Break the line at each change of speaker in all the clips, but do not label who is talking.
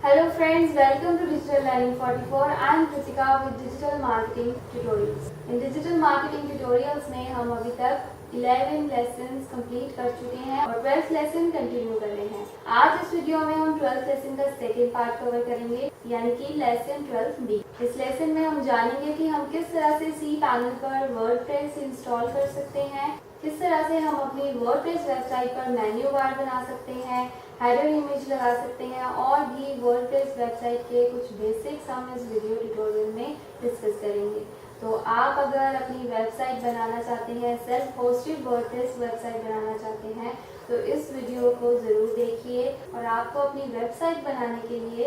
Hello friends, welcome to Digital Learning 44. I am Kritika with Digital Marketing Tutorials. In Digital Marketing Tutorials में हम अभी तक 11 lessons complete कर चुके हैं और 12th लेसन कंटिन्यू कर रहे हैं। आज इस वीडियो में हम 12th लेसन का सेकेंड पार्ट कवर करेंगे, यानी कि लेसन 12B। इस लेसन में हम जानेंगे कि हम किस तरह से सी पैनल पर वर्डप्रेस इंस्टॉल कर सकते हैं, किस तरह से हम अपनी वर्डप्रेस वेबसाइट पर मेन्यू बार बना सकते हैं, हेडर इमेज लगा सकते हैं और भी वर्डप्रेस वेबसाइट के कुछ बेसिक्स हम इस वीडियो ट्यूटोरियल में डिस्कस करेंगे। तो आप अगर अपनी वेबसाइट बनाना चाहते हैं, सेल्फ होस्टेड वर्डप्रेस वेबसाइट बनाना चाहते हैं, तो इस वीडियो को ज़रूर देखिए और आपको अपनी वेबसाइट बनाने के लिए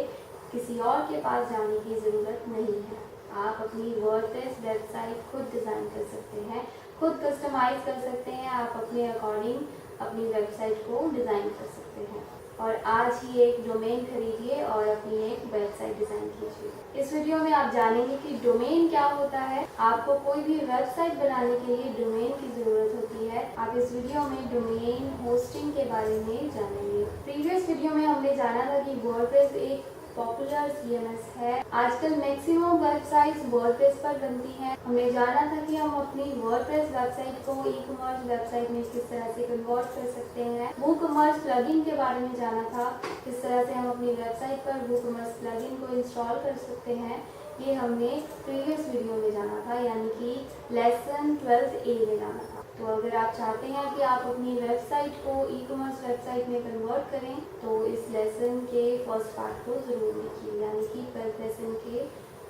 किसी और के पास जाने की ज़रूरत नहीं है। आप अपनी वर्डप्रेस वेबसाइट खुद डिज़ाइन कर सकते हैं, खुद कस्टमाइज कर सकते हैं। आप अपने अकॉर्डिंग अपनी वेबसाइट को डिज़ाइन कर सकते हैं और आज ही एक डोमेन खरीदिए और अपनी एक वेबसाइट डिज़ाइन कीजिए। इस वीडियो में आप जानेंगे कि डोमेन क्या होता है। आपको कोई भी वेबसाइट बनाने के लिए डोमेन की ज़रूरत होती है। आप इस वीडियो में डोमेन होस्टिंग के बारे में जानेंगे। प्रीवियस वीडियो में हमने जाना था कि वर्डप्रेस एक पॉपुलर CMS है। आजकल मैक्सिमम वेबसाइट्स वर्डप्रेस पर बनती हैं। हमने जाना था कि हम अपनी वर्डप्रेस वेबसाइट को ई-कॉमर्स वेबसाइट में किस तरह से कन्वर्ट कर सकते हैं। वूकॉमर्स प्लगइन के बारे में जाना था, किस तरह से हम अपनी वेबसाइट पर वूकॉमर्स प्लगइन को इंस्टॉल कर सकते हैं। ये हमने प्रीवियस वीडियो में जाना था, यानी कि लेसन 12A में जाना था। तो अगर आप चाहते हैं कि आप अपनी वेबसाइट को ई-कॉमर्स वेबसाइट में कन्वर्ट करें, तो इस लेसन के फर्स्ट पार्ट को ज़रूर देखिए, यानी कि 12th लेसन के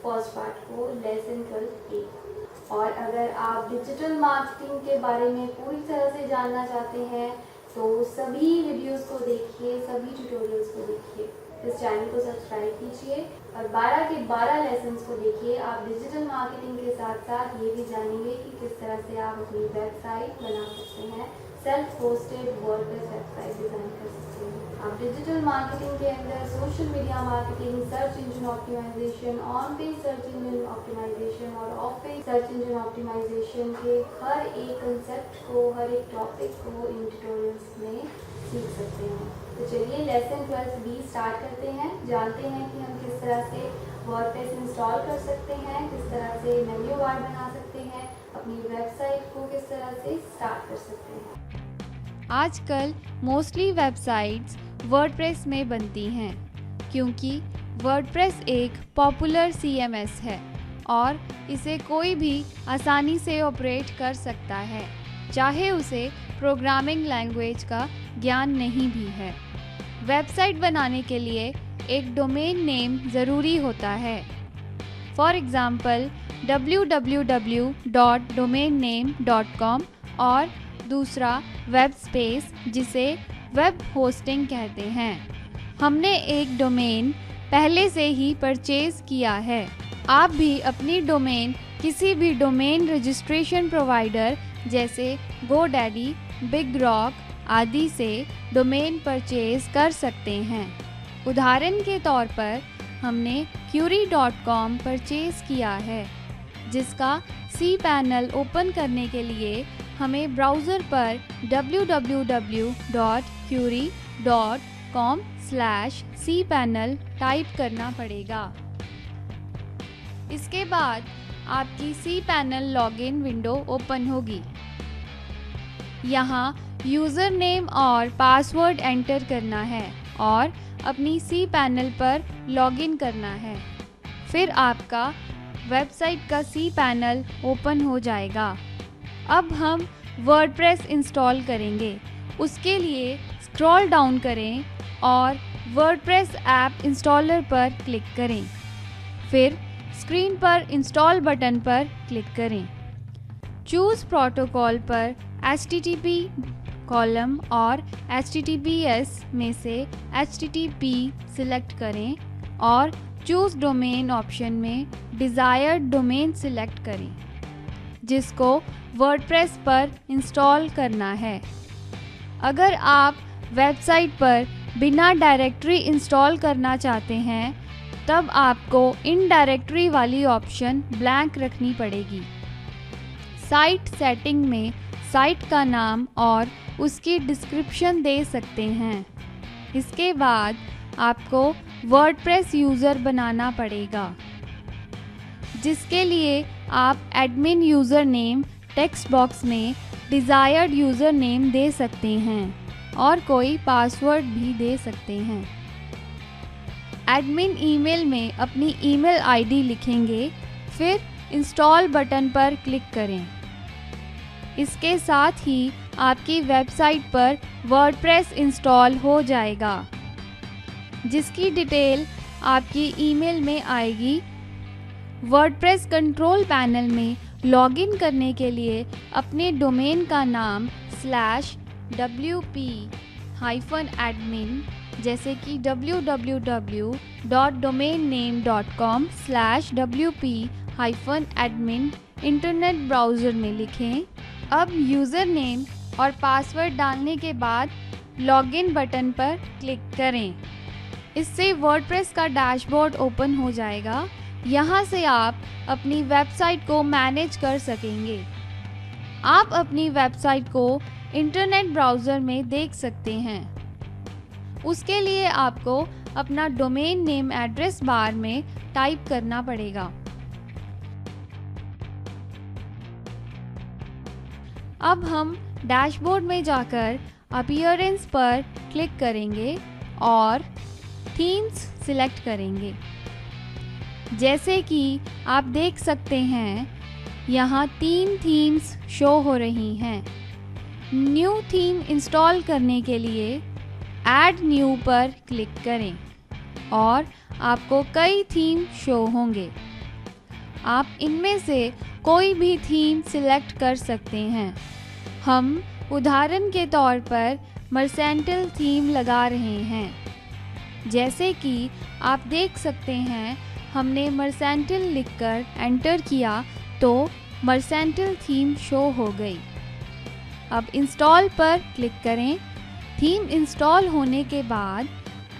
फर्स्ट पार्ट को, लेसन 12A। और अगर आप डिजिटल मार्केटिंग के बारे में पूरी तरह से जानना चाहते हैं, तो सभी वीडियोस को देखिए, सभी ट्यूटोरियल्स को देखिए। इस चैनल को सब्सक्राइब कीजिए और 12 के 12 लेसन्स को देखिए। आप डिजिटल मार्केटिंग के साथ साथ ये भी जानेंगे कि किस तरह से आप अपनी वेबसाइट बना सकते हैं, self hosted WordPress website design कर सकते हैं। आप डिजिटल मार्केटिंग के अंदर social media marketing, search engine optimisation, on page search engine optimisation और off page search engine optimisation के हर एक कंसेप्ट को, हर एक टॉपिक को इन ट्यूटोरियल्स में सीख सकते हैं। तो चलिए लेसन 12B स्टार्ट करते हैं। जानते हैं कि हम किस तरह से वर्डप्रेस इंस्टॉल कर सकते हैं, किस तरह से मेन्यू बार बना सकते हैं, अपनी वेबसाइट को किस तरह से स्टार्ट कर सकते हैं।
आजकल मोस्टली वेबसाइट्स वर्डप्रेस में बनती हैं क्योंकि वर्डप्रेस एक पॉपुलर CMS है और इसे कोई भी आसानी से ऑपरेट कर सकता है, चाहे उसे प्रोग्रामिंग लैंग्वेज का ज्ञान नहीं भी है। वेबसाइट बनाने के लिए एक डोमेन नेम ज़रूरी होता है। फॉर एग्ज़ाम्पल www.domainname.com और दूसरा वेब स्पेस, जिसे वेब होस्टिंग कहते हैं। हमने एक डोमेन पहले से ही परचेज़ किया है। आप भी अपनी डोमेन किसी भी डोमेन रजिस्ट्रेशन प्रोवाइडर जैसे GoDaddy, BigRock आदि से डोमेन परचेज कर सकते हैं। उदाहरण के तौर पर हमने Query.com परचेज किया है, जिसका cPanel ओपन करने के लिए हमें ब्राउज़र पर www.query.com/cpanel टाइप करना पड़ेगा। इसके बाद आपकी cPanel लॉगिन विंडो ओपन होगी। यहाँ यूज़र नेम और पासवर्ड एंटर करना है और अपनी cPanel पर लॉगिन करना है। फिर आपका वेबसाइट का cPanel ओपन हो जाएगा। अब हम वर्डप्रेस इंस्टॉल करेंगे। उसके लिए स्क्रॉल डाउन करें और वर्डप्रेस ऐप इंस्टॉलर पर क्लिक करें। फिर स्क्रीन पर इंस्टॉल बटन पर क्लिक करें। चूज़ प्रोटोकॉल पर HTTP कॉलम और HTTPS में से HTTP सिलेक्ट करें और चूज़ डोमेन ऑप्शन में डिज़ायर्ड डोमेन सिलेक्ट करें, जिसको वर्डप्रेस पर इंस्टॉल करना है। अगर आप वेबसाइट पर बिना डायरेक्टरी इंस्टॉल करना चाहते हैं, तब आपको इन डायरेक्टरी वाली ऑप्शन ब्लैंक रखनी पड़ेगी। साइट सेटिंग में साइट का नाम और उसकी डिस्क्रिप्शन दे सकते हैं। इसके बाद आपको वर्डप्रेस यूज़र बनाना पड़ेगा, जिसके लिए आप admin user name text box में डिज़ायर्ड यूज़र नेम दे सकते हैं और कोई पासवर्ड भी दे सकते हैं। एडमिन ईमेल में अपनी ईमेल आईडी लिखेंगे, फिर इंस्टॉल बटन पर क्लिक करें। इसके साथ ही आपकी वेबसाइट पर वर्डप्रेस इंस्टॉल हो जाएगा, जिसकी डिटेल आपकी ईमेल में आएगी। वर्डप्रेस कंट्रोल पैनल में लॉगिन करने के लिए अपने डोमेन का नाम /wp-admin जैसे कि www.domainname.com/wp-admin इंटरनेट ब्राउज़र में लिखें। अब यूज़र नेम और पासवर्ड डालने के बाद लॉगिन बटन पर क्लिक करें। इससे वर्डप्रेस का डैशबोर्ड ओपन हो जाएगा। यहाँ से आप अपनी वेबसाइट को मैनेज कर सकेंगे। आप अपनी वेबसाइट को इंटरनेट ब्राउज़र में देख सकते हैं। उसके लिए आपको अपना डोमेन नेम एड्रेस बार में टाइप करना पड़ेगा। अब हम डैशबोर्ड में जाकर अपीयरेंस पर क्लिक करेंगे और थीम्स सिलेक्ट करेंगे। जैसे कि आप देख सकते हैं, यहाँ 3 थीम्स शो हो रही हैं। न्यू थीम इंस्टॉल करने के लिए ऐड न्यू पर क्लिक करें और आपको कई थीम शो होंगे। आप इनमें से कोई भी थीम सिलेक्ट कर सकते हैं। हम उदाहरण के तौर पर मर्सेंटल थीम लगा रहे हैं। जैसे कि आप देख सकते हैं, हमने मर्सेंटल लिखकर एंटर किया तो मर्सेंटल थीम शो हो गई। अब इंस्टॉल पर क्लिक करें। थीम इंस्टॉल होने के बाद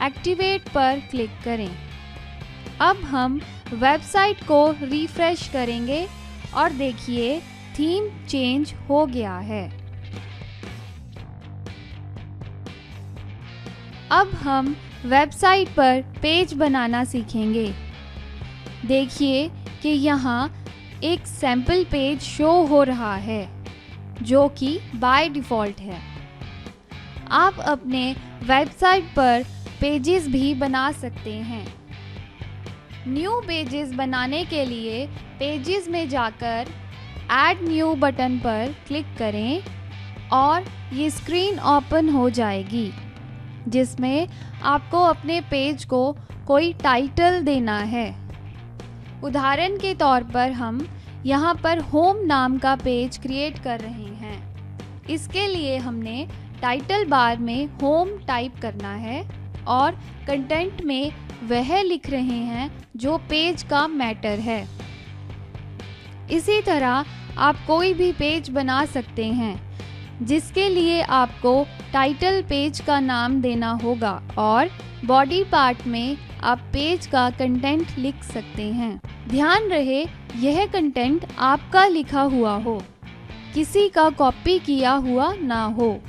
एक्टिवेट पर क्लिक करें। अब हम वेबसाइट को रिफ्रेश करेंगे और देखिए थीम चेंज हो गया है। अब हम वेबसाइट पर पेज बनाना सीखेंगे। देखिए कि यहाँ एक सैम्पल पेज शो हो रहा है, जो कि बाय डिफ़ॉल्ट है। आप अपने वेबसाइट पर पेजेस भी बना सकते हैं। न्यू पेजेस बनाने के लिए पेजेस में जाकर ऐड न्यू बटन पर क्लिक करें और ये स्क्रीन ओपन हो जाएगी, जिसमें आपको अपने पेज को कोई टाइटल देना है। उदाहरण के तौर पर हम यहाँ पर होम नाम का पेज क्रिएट कर रहे हैं। इसके लिए हमने टाइटल बार में होम टाइप करना है और कंटेंट में वह लिख रहे हैं जो पेज का मैटर है। इसी तरह आप कोई भी पेज बना सकते हैं, जिसके लिए आपको टाइटल पेज का नाम देना होगा और बॉडी पार्ट में आप पेज का कंटेंट लिख सकते हैं। ध्यान रहे यह कंटेंट आपका लिखा हुआ हो, किसी का कॉपी किया हुआ ना हो,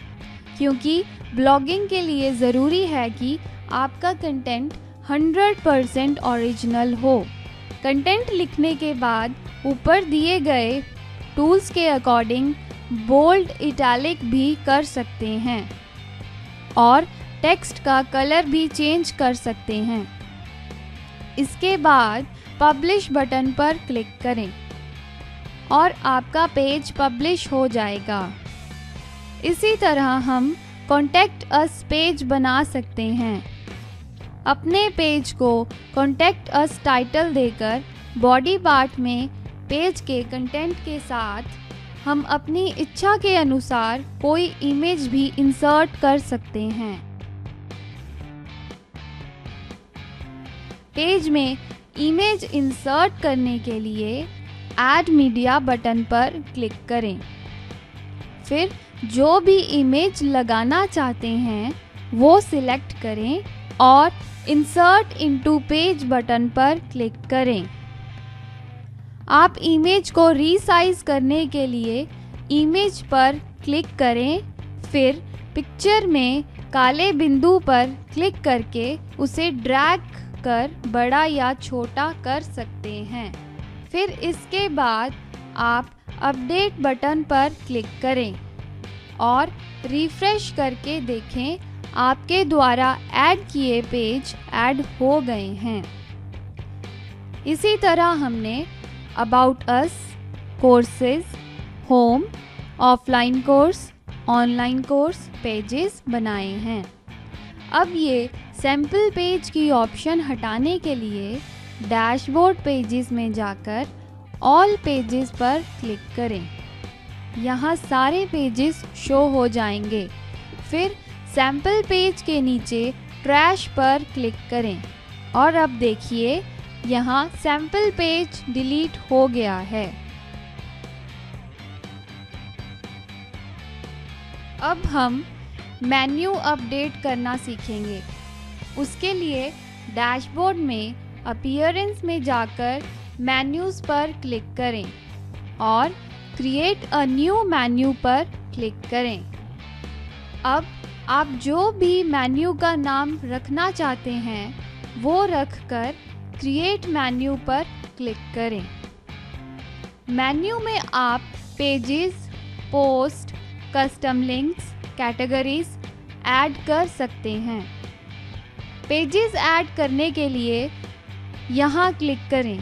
क्योंकि ब्लॉगिंग के लिए ज़रूरी है कि आपका कंटेंट 100% ओरिजिनल हो। कंटेंट लिखने के बाद ऊपर दिए गए टूल्स के अकॉर्डिंग बोल्ड, इटैलिक भी कर सकते हैं और टेक्स्ट का कलर भी चेंज कर सकते हैं। इसके बाद पब्लिश बटन पर क्लिक करें और आपका पेज पब्लिश हो जाएगा। इसी तरह हम कॉन्टैक्ट अस पेज बना सकते हैं। अपने पेज को कॉन्टैक्ट अस टाइटल देकर बॉडी पार्ट में पेज के कंटेंट के साथ हम अपनी इच्छा के अनुसार कोई इमेज भी इंसर्ट कर सकते हैं। पेज में इमेज इंसर्ट करने के लिए ऐड मीडिया बटन पर क्लिक करें। फिर जो भी इमेज लगाना चाहते हैं वो सिलेक्ट करें और इंसर्ट इनटू पेज बटन पर क्लिक करें। आप इमेज को रीसाइज करने के लिए इमेज पर क्लिक करें, फिर पिक्चर में काले बिंदु पर क्लिक करके उसे ड्रैग कर बड़ा या छोटा कर सकते हैं। फिर इसके बाद आप अपडेट बटन पर क्लिक करें और रिफ्रेश करके देखें आपके द्वारा ऐड किए पेज ऐड हो गए हैं। इसी तरह हमने about us, courses, home, offline course, online course pages बनाए हैं। अब ये सैम्पल पेज की ऑप्शन हटाने के लिए डैशबोर्ड पेजेस में जाकर ऑल पेजेस पर क्लिक करें। यहाँ सारे पेजेस शो हो जाएंगे। फिर सैम्पल पेज के नीचे ट्रैश पर क्लिक करें और अब देखिए यहाँ सैम्पल पेज डिलीट हो गया है। अब हम मेन्यू अपडेट करना सीखेंगे। उसके लिए डैशबोर्ड में अपीयरेंस में जाकर मेन्यूज़ पर क्लिक करें और क्रिएट अ न्यू मेन्यू पर क्लिक करें। अब आप जो भी मेन्यू का नाम रखना चाहते हैं वो रखकर क्रिएट मेन्यू पर क्लिक करें। मेन्यू में आप pages, post, custom links, categories add कर सकते हैं। पेजेस ऐड करने के लिए यहाँ क्लिक करें।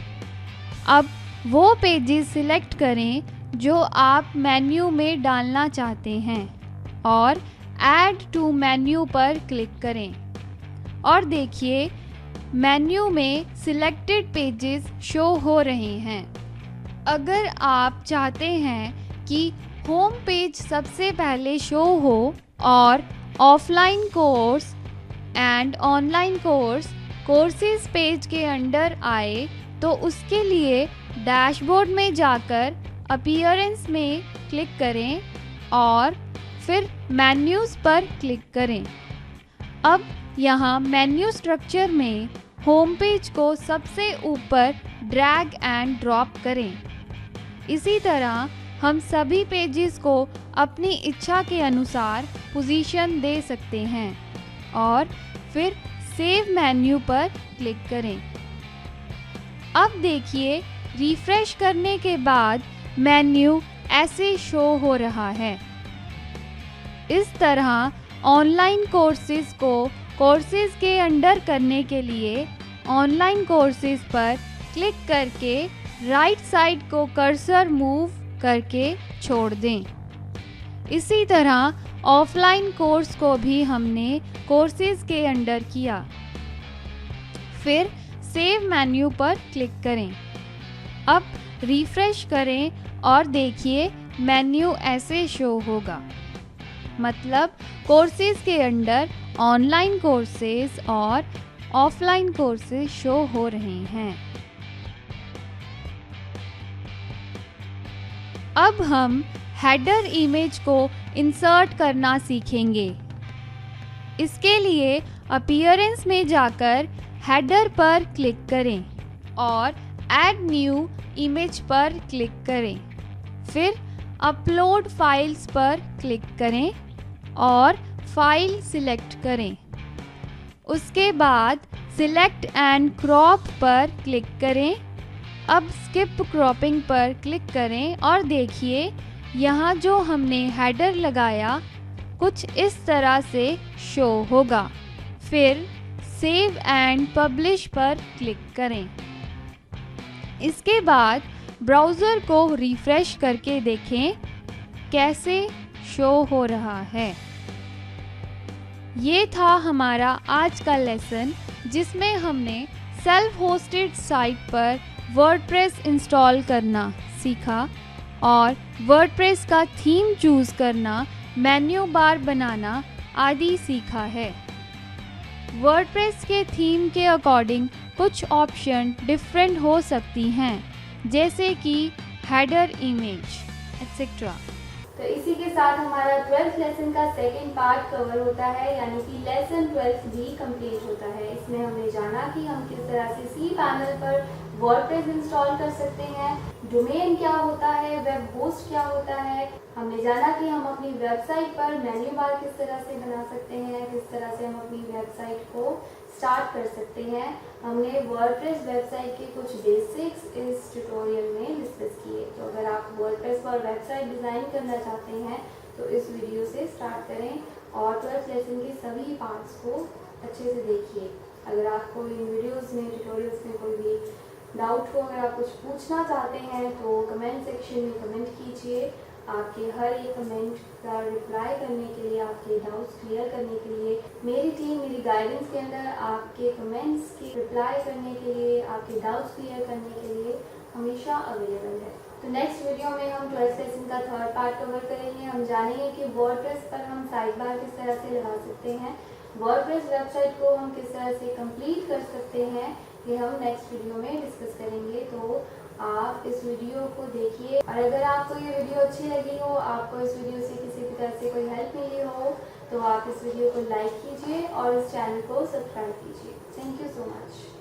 अब वो पेजेस सिलेक्ट करें जो आप मेन्यू में डालना चाहते हैं और ऐड टू मेन्यू पर क्लिक करें और देखिए मेन्यू में सिलेक्टेड पेजेस शो हो रहे हैं। अगर आप चाहते हैं कि होम पेज सबसे पहले शो हो और offline course and online courses page के अंडर आए तो उसके लिए डैशबोर्ड में जाकर अपीयरेंस में क्लिक करें और फिर मेन्यूज़ पर क्लिक करें। अब यहाँ मेन्यू स्ट्रक्चर में होम पेज को सबसे ऊपर ड्रैग एंड ड्रॉप करें। इसी तरह हम सभी पेजेस को अपनी इच्छा के अनुसार पोजीशन दे सकते हैं और फिर सेव मेन्यू पर क्लिक करें। अब देखिए रिफ्रेश करने के बाद मेन्यू ऐसे शो हो रहा है। इस तरह ऑनलाइन कोर्सेज को कोर्सेज के अंडर करने के लिए ऑनलाइन कोर्सेज पर क्लिक करके राइट साइड को कर्सर मूव करके छोड़ दें। इसी तरह ऑफलाइन कोर्स को भी हमने कोर्सेज के अंडर किया। फिर सेव मेन्यू पर क्लिक करें। अब रिफ्रेश करें और देखिए मेन्यू ऐसे शो होगा। मतलब कोर्सेज के अंडर ऑनलाइन कोर्सेज और ऑफलाइन कोर्सेज शो हो रहे हैं। अब हम हेडर इमेज को इंसर्ट करना सीखेंगे। इसके लिए अपीयरेंस में जाकर हेडर पर क्लिक करें और ऐड न्यू इमेज पर क्लिक करें। फिर अपलोड फाइल्स पर क्लिक करें और फाइल सिलेक्ट करें। उसके बाद सिलेक्ट एंड क्रॉप पर क्लिक करें। अब स्किप क्रॉपिंग पर क्लिक करें और देखिए यहाँ जो हमने हेडर लगाया कुछ इस तरह से शो होगा। फिर सेव एंड पब्लिश पर क्लिक करें। इसके बाद ब्राउज़र को रिफ्रेश करके देखें कैसे शो हो रहा है। ये था हमारा आज का लेसन जिसमें हमने सेल्फ होस्टेड साइट पर वर्डप्रेस इंस्टॉल करना सीखा और वर्डप्रेस का थीम चूज़ करना, मेन्यू बार बनाना आदि सीखा है। वर्डप्रेस के थीम के अकॉर्डिंग कुछ ऑप्शन डिफरेंट हो सकती हैं, जैसे कि हेडर इमेज एक्सेट्रा।
तो इसी के साथ हमारा 12th लेसन का सेकंड पार्ट कवर होता है, यानी कि लेसन 12 भी कंप्लीट होता है। इसमें हमने जाना कि हम किस तरह से सी पैनल पर वर्डप्रेस इंस्टॉल कर सकते हैं, डोमेन क्या होता है, वेब होस्ट क्या होता है। हमने जाना कि हम अपनी वेबसाइट पर मेन्यू बार किस तरह से बना सकते हैं, किस तरह से हम अपनी वेबसाइट को स्टार्ट कर सकते हैं। हमने वर्डप्रेस वेबसाइट के कुछ बेसिक्स इस ट्यूटोरियल में डिस्कस किए। तो अगर आप वर्डप्रेस पर वेबसाइट डिज़ाइन करना चाहते हैं तो इस वीडियो से स्टार्ट करें और 12th लेसन के सभी पार्ट्स को अच्छे से देखिए। अगर आपको इन वीडियोस में, ट्यूटोरियल्स में कोई भी डाउट हो, अगर आप कुछ पूछना चाहते हैं तो कमेंट सेक्शन में कमेंट कीजिए। आपके हर एक कमेंट का रिप्लाई करने के लिए, आपके डाउट्स क्लियर करने के लिए मेरी टीम मेरी गाइडेंस के अंदर आपके कमेंट्स की रिप्लाई करने के लिए, आपके डाउट्स क्लियर करने के लिए हमेशा अवेलेबल है। तो नेक्स्ट वीडियो में हम 12th लेसन का थर्ड पार्ट कवर करेंगे। हम जानेंगे कि वर्डप्रेस पर हम साइड बार किस तरह से लगा सकते हैं, वर्डप्रेस वेबसाइट को हम किस तरह से कंप्लीट कर सकते हैं, ये हम नेक्स्ट वीडियो में डिस्कस करेंगे। तो आप इस वीडियो को देखिए और अगर आपको ये वीडियो अच्छी लगी हो, आपको इस वीडियो से किसी भी तरह से कोई हेल्प मिली हो, तो आप इस वीडियो को लाइक कीजिए और इस चैनल को सब्सक्राइब कीजिए। Thank you so much.